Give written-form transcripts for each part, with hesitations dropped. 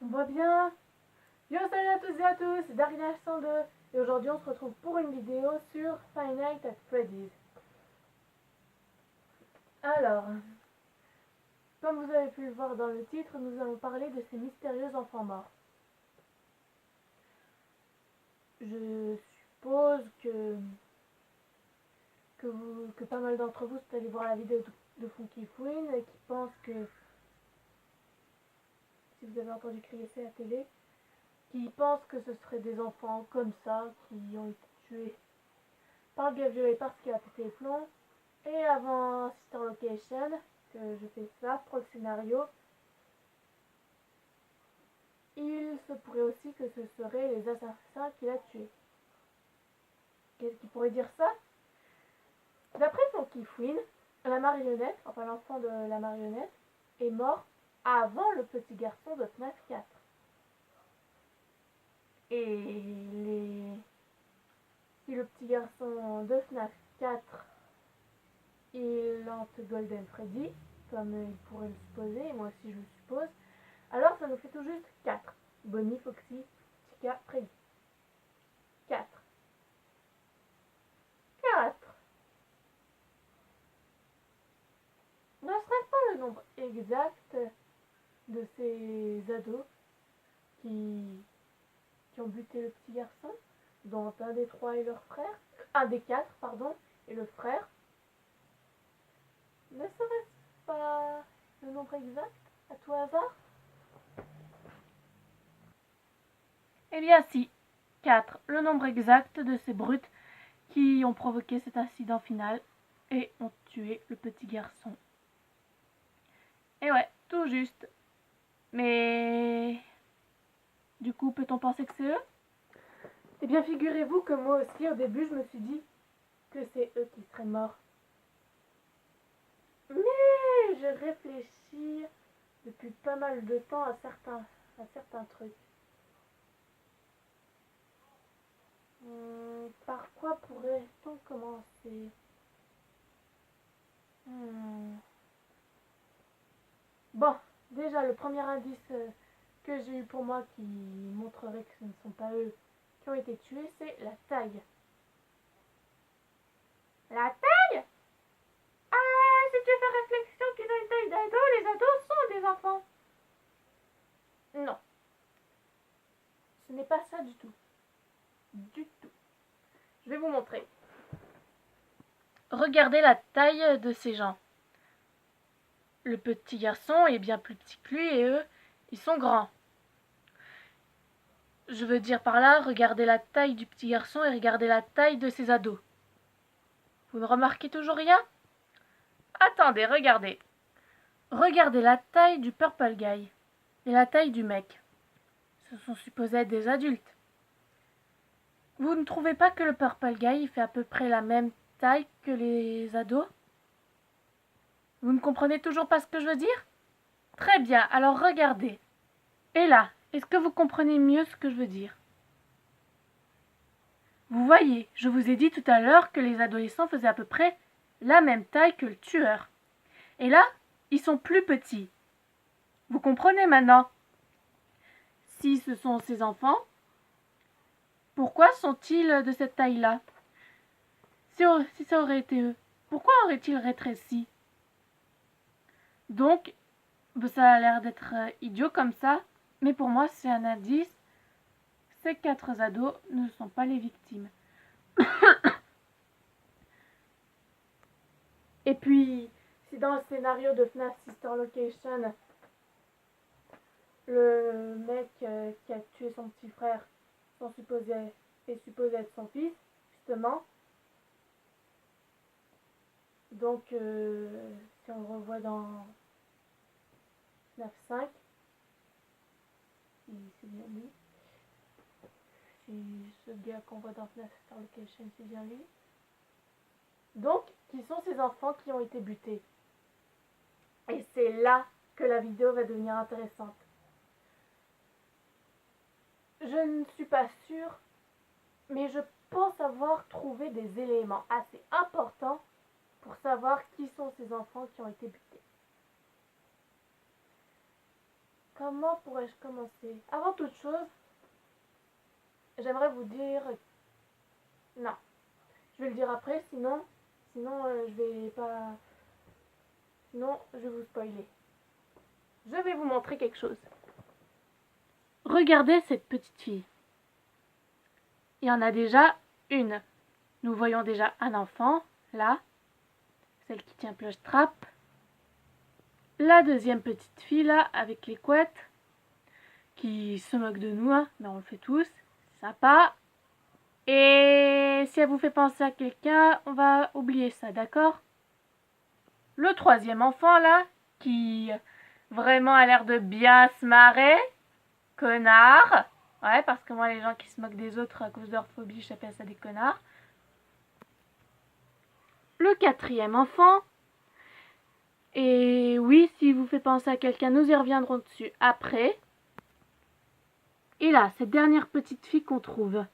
On voit bien. Yo, salut à tous et à tous, c'est Darina102 et aujourd'hui on se retrouve pour une vidéo sur Five Nights at Freddy's. Alors, comme vous avez pu le voir dans le titre, nous allons parler de ces mystérieux enfants morts. Je suppose que pas mal d'entre vous sont allés voir la vidéo de Funky Fouine et qui pensent que, si vous avez entendu crier c'est à la télé, qui pensent que ce seraient des enfants comme ça qui ont été tués par le gars violé parce qu'il a pété les plombs. Et avant Sister Location, que je fais ça pour le scénario, il se pourrait aussi que ce seraient les assassins qu'il a tués. Qu'est-ce qui pourrait dire ça? D'après Funky Fouine, la marionnette, enfin l'enfant de la marionnette, est mort avant le petit garçon de FNAF 4. Et si le petit garçon de FNAF 4 il hante Golden Freddy, comme il pourrait le supposer, et moi aussi je le suppose, alors ça nous fait tout juste 4. Bonnie, Foxy, Chica, Freddy. 4. 4. Ne serait-ce pas le nombre exact de ces ados qui ont buté le petit garçon, dont un des 3 est leur frère, un des 4, pardon, et le frère? Ne serait-ce pas le nombre exact, à tout hasard? Eh bien si, 4, le nombre exact de ces brutes qui ont provoqué cet incident final et ont tué le petit garçon. Et ouais, tout juste. Mais du coup, peut-on penser que c'est eux? Eh bien, figurez-vous que moi aussi, au début, je me suis dit que c'est eux qui seraient morts. Mais je réfléchis depuis pas mal de temps à certains trucs. Par quoi pourrait-on commencer? Bon, déjà, le premier indice que j'ai eu pour moi qui montrerait que ce ne sont pas eux qui ont été tués, c'est la taille. La taille? Ah, si tu fais réflexion qu'ils ont une taille d'ado, les ados sont des enfants. Non. Ce n'est pas ça du tout. Du tout. Je vais vous montrer. Regardez la taille de ces gens. Le petit garçon est bien plus petit que lui et eux, ils sont grands. Je veux dire par là, regardez la taille du petit garçon et regardez la taille de ses ados. Vous ne remarquez toujours rien? Attendez, regardez. Regardez la taille du Purple Guy et la taille du mec. Ce sont supposés être des adultes. Vous ne trouvez pas que le Purple Guy fait à peu près la même taille que les ados? Vous ne comprenez toujours pas ce que je veux dire? Très bien, alors regardez. Et là, est-ce que vous comprenez mieux ce que je veux dire? Vous voyez, je vous ai dit tout à l'heure que les adolescents faisaient à peu près la même taille que le tueur. Et là, ils sont plus petits. Vous comprenez maintenant? Si ce sont ces enfants, pourquoi sont-ils de cette taille-là? Si ça aurait été eux, pourquoi auraient-ils rétréci? Donc, ça a l'air d'être idiot comme ça, mais pour moi c'est un indice. Ces 4 ados ne sont pas les victimes. Et puis, si dans le scénario de FNAF Sister Location, le mec qui a tué son petit frère est supposé être son fils, justement. Donc, si on le revoit dans FNAF 5, si c'est bien lui, si ce gars qu'on voit dans FNAF Sister Location, c'est bien lui. Donc, qui sont ces enfants qui ont été butés? Et c'est là que la vidéo va devenir intéressante. Je ne suis pas sûre, mais je pense avoir trouvé des éléments assez importants pour savoir qui sont ces enfants qui ont été butés. comment pourrais-je commencer? Avant toute chose, j'aimerais vous dire... Non, je vais le dire après, sinon je vais pas... Sinon, je vais vous spoiler. Je vais vous montrer quelque chose. Regardez cette petite fille. Il y en a déjà une. Nous voyons déjà un enfant, là, celle qui tient Plushtrap. La deuxième petite fille, là, avec les couettes, qui se moque de nous, hein, mais on le fait tous, c'est sympa. Et si elle vous fait penser à quelqu'un, on va oublier ça, d'accord? Le troisième enfant, là, qui vraiment a l'air de bien se marrer, connard. Ouais, parce que moi, les gens qui se moquent des autres à cause de leur phobie, j'appelle ça des connards. Le quatrième enfant. Et oui, si vous fait penser à quelqu'un, nous y reviendrons dessus après. Et là, cette dernière petite fille qu'on trouve.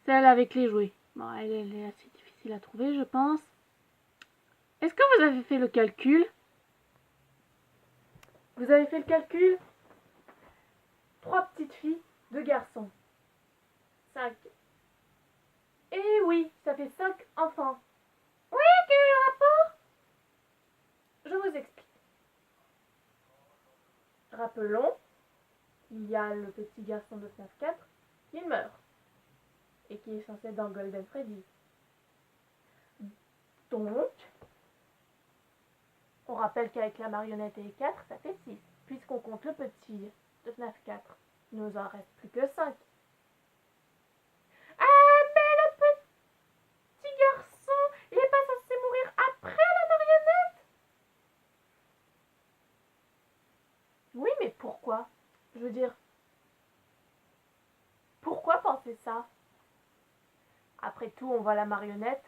Celle avec les jouets. Bon, elle est assez difficile à trouver, je pense. Est-ce que vous avez fait le calcul? Vous avez fait le calcul? 3 petites filles, 2 garçons. 5. Et oui, ça fait 5 enfants. Oui, quel est le rapport? Je vous explique. Rappelons qu'il y a le petit garçon de FNAF 4 qui meurt et qui est censé être dans Golden Freddy. Donc, on rappelle qu'avec la marionnette et les 4, ça fait 6. Puisqu'on compte le petit de FNAF 4, il nous en reste plus que 5. Ah, mais le petit garçon, il n'est pas censé mourir après la marionnette? Oui, mais pourquoi? Je veux dire, pourquoi penser ça? Après tout, on voit la marionnette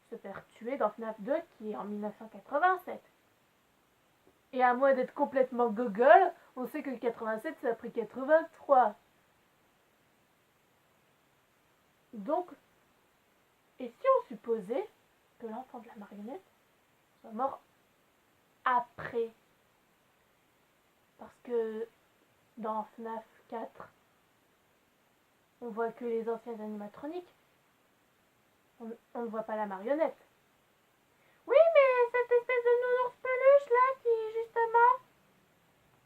se faire tuer dans FNAF 2 qui est en 1987. Et à moins d'être complètement gogol, on sait que 87 c'est après 83. Donc, et si on supposait que l'enfant de la marionnette soit mort après? Parce que dans FNAF 4, on voit que les anciens animatroniques. On ne voit pas la marionnette. Oui, mais cette espèce de nounours peluche là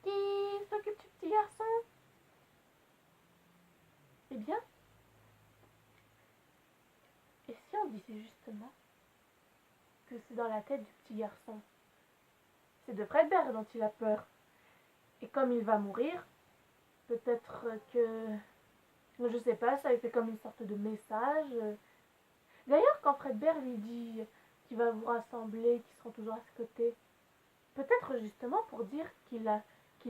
qui s'occupe du petit garçon. Eh bien, et si on disait justement que c'est dans la tête du petit garçon? C'est de Fredbear dont il a peur. Et comme il va mourir, peut-être que... Je sais pas, ça lui fait comme une sorte de message. D'ailleurs, quand Fredbear lui dit qu'il va vous rassembler, qu'ils seront toujours à ses côtés, peut-être justement pour dire qu'il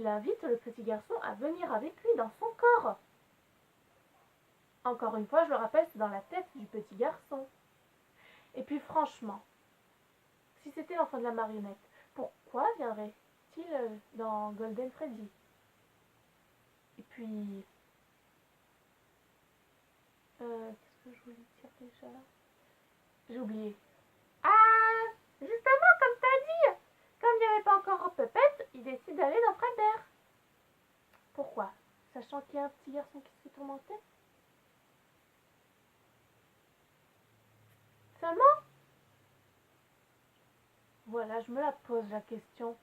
invite le petit garçon à venir avec lui dans son corps. Encore une fois, je le rappelle, c'est dans la tête du petit garçon. Et puis franchement, si c'était l'enfant de la marionnette, pourquoi viendrait-il dans Golden Freddy? Et puis... qu'est-ce que je voulais dire déjà? J'ai oublié. Ah, justement, comme t'as dit, comme il n'y avait pas encore Puppet, il décide d'aller dans Fredbear. Pourquoi? Sachant qu'il y a un petit garçon qui se fait tourmenter? Seulement? Voilà, je me la pose la question.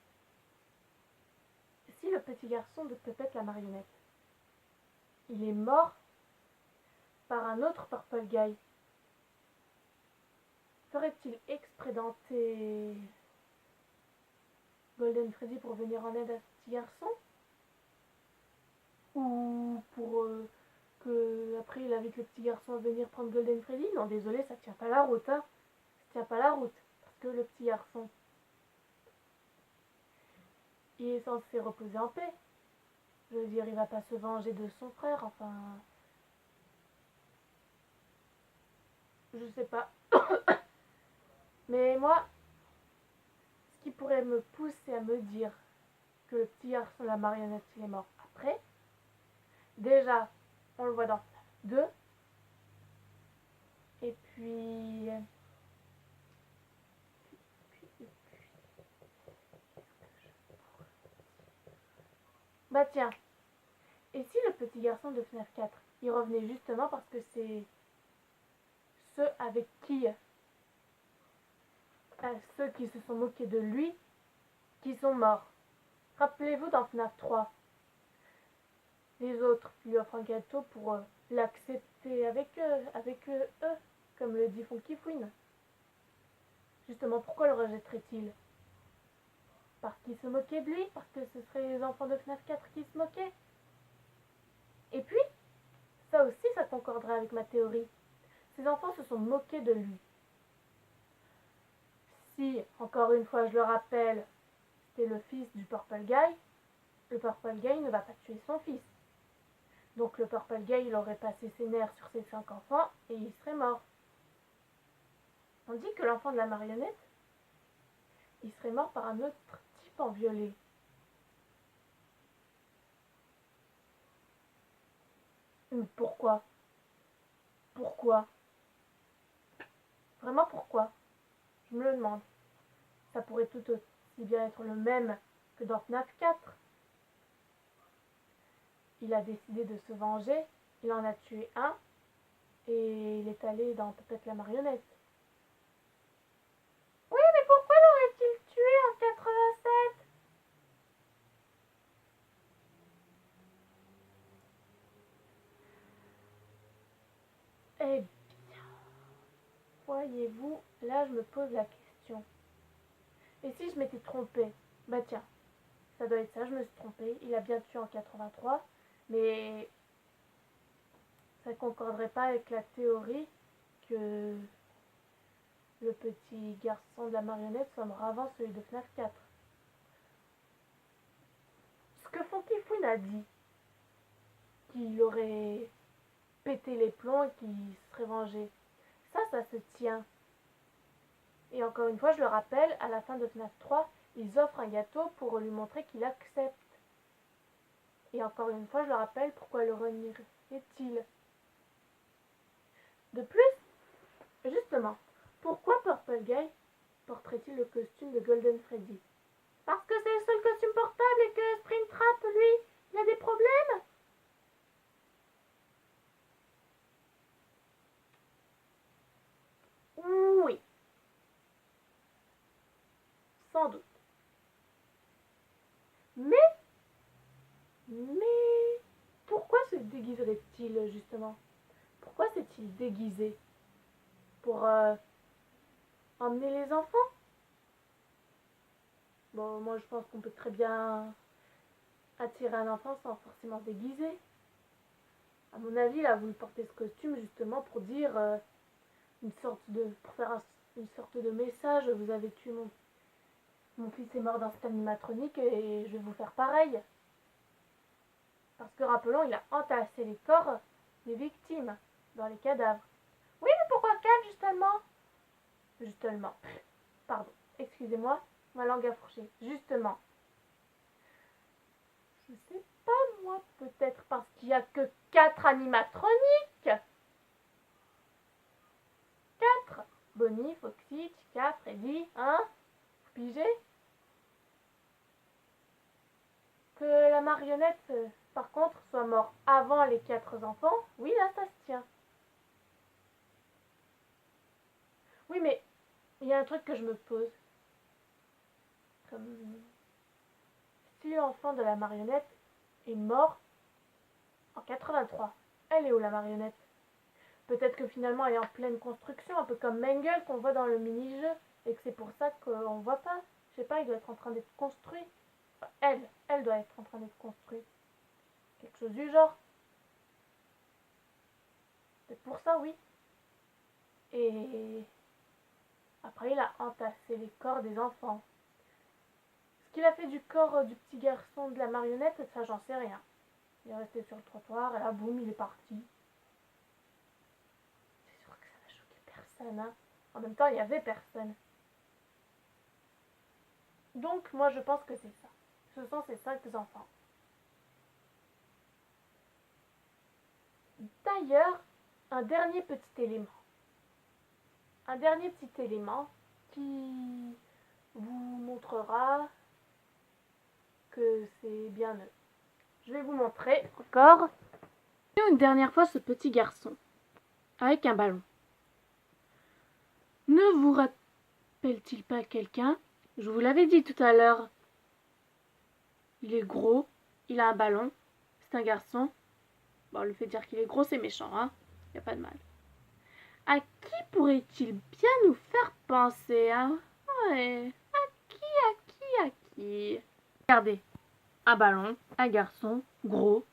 Si le petit garçon de Puppet la marionnette, il est mort par un autre Purple Guy, ferait-il exprès d'hanter Golden Freddy pour venir en aide à ce petit garçon? Ou pour que après il invite le petit garçon à venir prendre Golden Freddy? Non, désolé, ça tient pas la route, hein. Ça tient pas la route. Parce que le petit garçon, il est censé reposer en paix. Je veux dire, il va pas se venger de son frère, enfin... Je sais pas. Mais moi, ce qui pourrait me pousser à me dire que le petit garçon, la marionnette, il est mort après, déjà, on le voit dans 2. Et puis... Bah tiens, et si le petit garçon de FNAF 4, il revenait justement parce que c'est ceux avec qui, ceux qui se sont moqués de lui, qui sont morts. Rappelez-vous dans FNAF 3, les autres lui offrent un gâteau pour l'accepter avec eux, comme le dit Funky Fouine. Justement, pourquoi le rejetterait-il? Parce qu'il se moquait de lui? Parce que ce seraient les enfants de FNAF 4 qui se moquaient? Et puis, ça aussi, ça concorderait avec ma théorie. Ces enfants se sont moqués de lui. Si, encore une fois, je le rappelle, c'était le fils du Purple Guy, le Purple Guy ne va pas tuer son fils. Donc le Purple Guy, il aurait passé ses nerfs sur ses 5 enfants et il serait mort. On dit que l'enfant de la marionnette, il serait mort par un autre type en violet. Mais pourquoi? Pourquoi? Vraiment pourquoi? Je me le demande. Ça pourrait tout aussi bien être le même que dans FNAF 4. Il a décidé de se venger, il en a tué un, et il est allé dans peut-être la marionnette. Oui, mais pourquoi l'aurait-il tué en 87? Eh bien, voyez-vous, là je me pose la question. Et si je m'étais trompée? Bah tiens, ça doit être ça, je me suis trompée. Il a bien tué en 83, mais ça concorderait pas avec la théorie que le petit garçon de la marionnette soit mort avant celui de FNAF 4. Ce que Funky Fouine a dit, qu'il aurait pété les plombs et qu'il serait vengé, ça se tient. Et encore une fois, je le rappelle, à la fin de FNAF 3, ils offrent un gâteau pour lui montrer qu'il accepte. Et encore une fois, je le rappelle, pourquoi le renierait-il? De plus, justement, pourquoi Purple Guy porterait-il le costume de Golden Freddy? Parce que c'est le seul costume portable et que Springtrap, lui, il a des problèmes? Oui, sans doute. Mais, pourquoi se déguiserait-il justement? Pourquoi s'est-il déguisé? Pour emmener les enfants? Bon, moi je pense qu'on peut très bien attirer un enfant sans forcément se déguiser. À mon avis, il a voulu porter ce costume justement pour dire pour faire une sorte de message. Vous avez tué mon fils est mort dans cette animatronique et je vais vous faire pareil. Parce que rappelons, il a entassé les corps des victimes dans les cadavres. Oui, mais pourquoi 4 justement? Justement. Pardon. Excusez-moi, ma langue a fourché. Justement. Je sais pas moi, peut-être parce qu'il n'y a que 4 animatroniques. 4. Bonnie, Foxy, Chica, Freddy, hein? Vous pigez? Que la marionnette, par contre, soit mort avant les 4 enfants, oui, là, ça se tient. Oui, mais il y a un truc que je me pose. Comme si l'enfant de la marionnette est mort en 83. Elle est où la marionnette? Peut-être que finalement elle est en pleine construction, un peu comme Mengele qu'on voit dans le mini-jeu, et que c'est pour ça qu'on ne voit pas. Je sais pas, il doit être en train d'être construit. Enfin, elle doit être en train d'être construite. Quelque chose du genre. C'est pour ça, oui. Et après, il a entassé les corps des enfants. Ce qu'il a fait du corps du petit garçon de la marionnette, ça, j'en sais rien. Il est resté sur le trottoir, et là, boum, il est parti. C'est sûr que ça va choquer personne, hein. En même temps, il n'y avait personne. Donc, moi, je pense que c'est ça. Ce sont ces 5 enfants. D'ailleurs, un dernier petit élément. Un dernier petit élément qui vous montrera que c'est bien eux. je vais vous montrer encore une dernière fois ce petit garçon avec un ballon. Ne vous rappelle-t-il pas quelqu'un? Je vous l'avais dit tout à l'heure. Il est gros, il a un ballon, c'est un garçon. Bon, le fait de dire qu'il est gros, c'est méchant, hein? Y a pas de mal. À qui pourrait-il bien nous faire penser, hein? Ouais. À qui? Regardez, un ballon, un garçon, gros.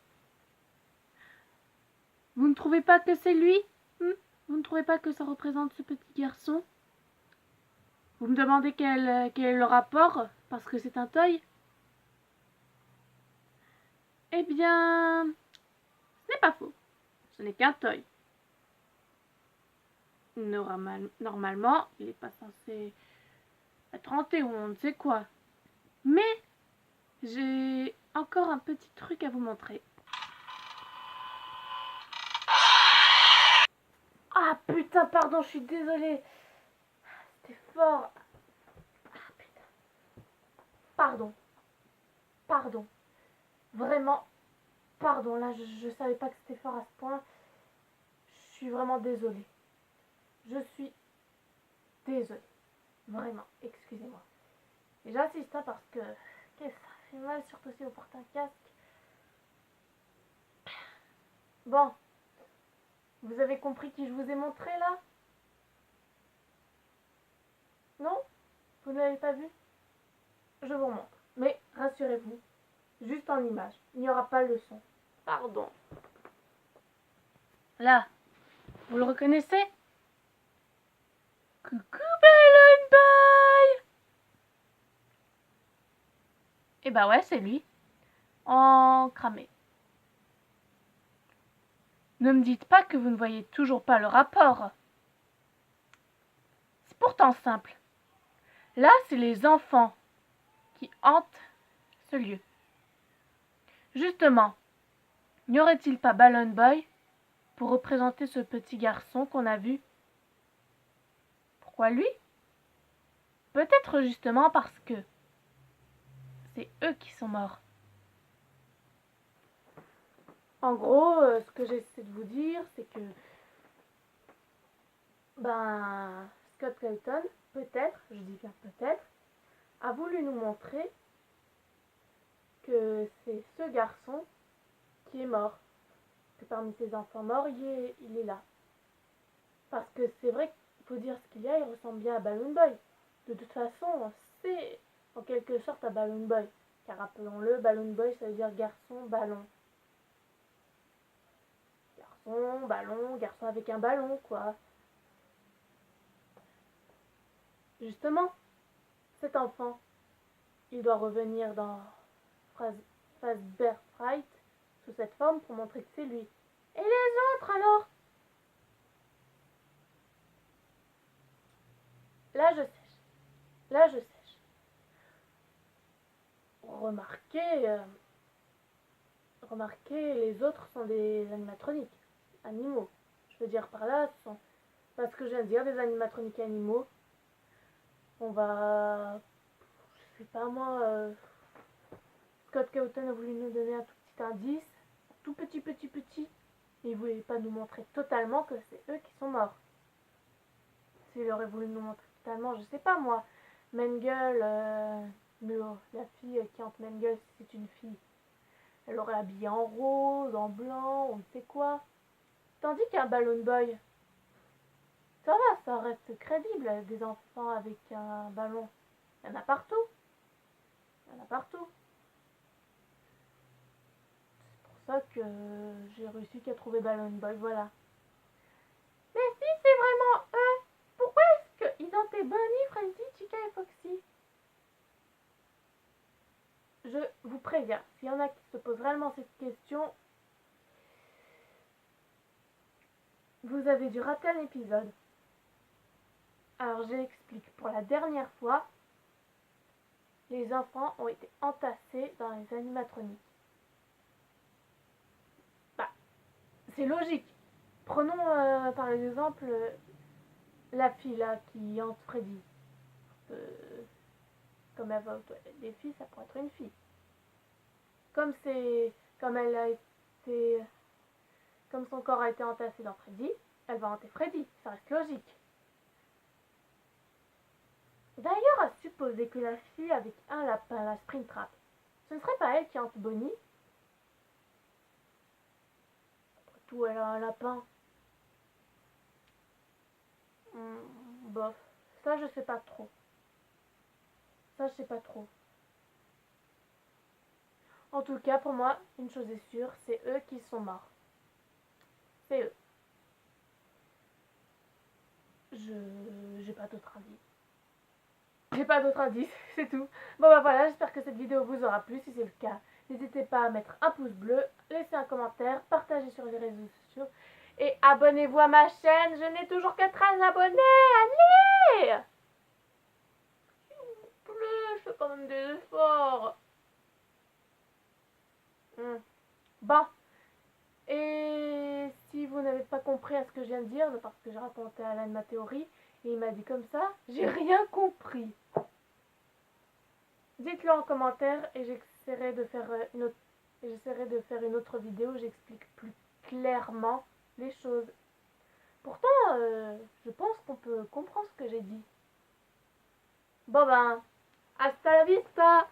Vous ne trouvez pas que c'est lui? Vous ne trouvez pas que ça représente ce petit garçon? Vous me demandez quel est le rapport? Parce que c'est un toy? Eh bien, ce n'est pas faux. Ce n'est qu'un toy. Normalement, il n'est pas censé être hanté ou on ne sait quoi. Mais j'ai encore un petit truc à vous montrer. Ah putain, pardon, je suis désolée. C'était fort. Ah putain. Pardon. Vraiment, pardon. Là, je savais pas que c'était fort à ce point. Je suis vraiment désolée. Je suis désolée. Vraiment, excusez-moi. Et j'insiste hein, parce que ça fait mal, surtout si vous portez un casque. Bon, vous avez compris qui je vous ai montré là? Non? Vous ne l'avez pas vu? Je vous montre. Mais rassurez-vous, juste en image. Il n'y aura pas le son. Pardon. Là, vous le reconnaissez? Coucou Ballon Boy! Eh bah ouais, c'est lui. En cramé. Ne me dites pas que vous ne voyez toujours pas le rapport. C'est pourtant simple. Là, c'est les enfants qui hantent ce lieu. Justement, n'y aurait-il pas Ballon Boy pour représenter ce petit garçon qu'on a vu? Pourquoi lui? Peut-être justement parce que c'est eux qui sont morts. En gros, ce que j'essaie de vous dire, c'est que Scott Clayton, peut-être, je dis bien peut-être, a voulu nous montrer que c'est ce garçon qui est mort. Que parmi ses enfants morts, il est là. Parce que c'est vrai qu'il faut dire ce qu'il y a, il ressemble bien à Balloon Boy. De toute façon, c'est en quelque sorte à Balloon Boy. Car rappelons-le, Balloon Boy, ça veut dire garçon, ballon. Garçon, ballon, garçon avec un ballon, quoi. Justement, cet enfant, il doit revenir dans Fazbear Fright sous cette forme pour montrer que c'est lui. Et les autres alors? Là je sèche. Remarquez, les autres sont des animatroniques, animaux. Je veux dire par là, ce sont, parce que je viens de dire, des animatroniques animaux. On va, je sais pas moi, Scott Cawthon a voulu nous donner un tout petit indice, tout petit, mais il voulait pas nous montrer totalement que c'est eux qui sont morts. S'il aurait voulu nous montrer totalement, je sais pas moi, Mengele, la fille qui hante Mengele, si c'est une fille, elle l'aurait habillée en rose, en blanc, on ne sait quoi. Tandis qu'un Balloon Boy, ça va, ça reste crédible, des enfants avec un ballon. Il y en a partout. C'est pour ça que j'ai réussi qu'à trouver Balloon Boy, voilà. Mais si c'est vraiment eux, pourquoi est-ce qu'ils ont été Bonnie, Frenzy, Chica et Foxy? Je vous préviens, s'il y en a qui se posent réellement cette question, vous avez dû rater un épisode. Alors j'explique. Pour la dernière fois, les enfants ont été entassés dans les animatroniques. C'est logique. Prenons par exemple la fille là qui hante Freddy. Comme elle va aux toilettes des filles, ça pourrait être une fille. Comme c'est Comme son corps a été entassé dans Freddy, elle va hanter Freddy, ça reste logique. D'ailleurs, à supposer que la fille avec un lapin, la Springtrap, ce ne serait pas elle qui hante Bonnie? Après tout, elle a un lapin. Bof, ça je sais pas trop. Ça je sais pas trop. En tout cas, pour moi, une chose est sûre, c'est eux qui sont morts. C'est eux. J'ai pas d'autre avis. J'ai pas d'autre indice, c'est tout. Bon bah voilà, j'espère que cette vidéo vous aura plu. Si c'est le cas, n'hésitez pas à mettre un pouce bleu, laisser un commentaire, partager sur les réseaux sociaux et abonnez-vous à ma chaîne. Je n'ai toujours que 13 abonnés. Allez! S'il vous plaît, je fais quand même des efforts. Bon. Et si vous n'avez pas compris à ce que je viens de dire, parce que j'ai raconté à Alain ma théorie, et il m'a dit comme ça, j'ai rien compris. Dites-le en commentaire et j'essaierai de faire une autre vidéo où j'explique plus clairement les choses. Pourtant, je pense qu'on peut comprendre ce que j'ai dit. Bon ben, hasta la vista!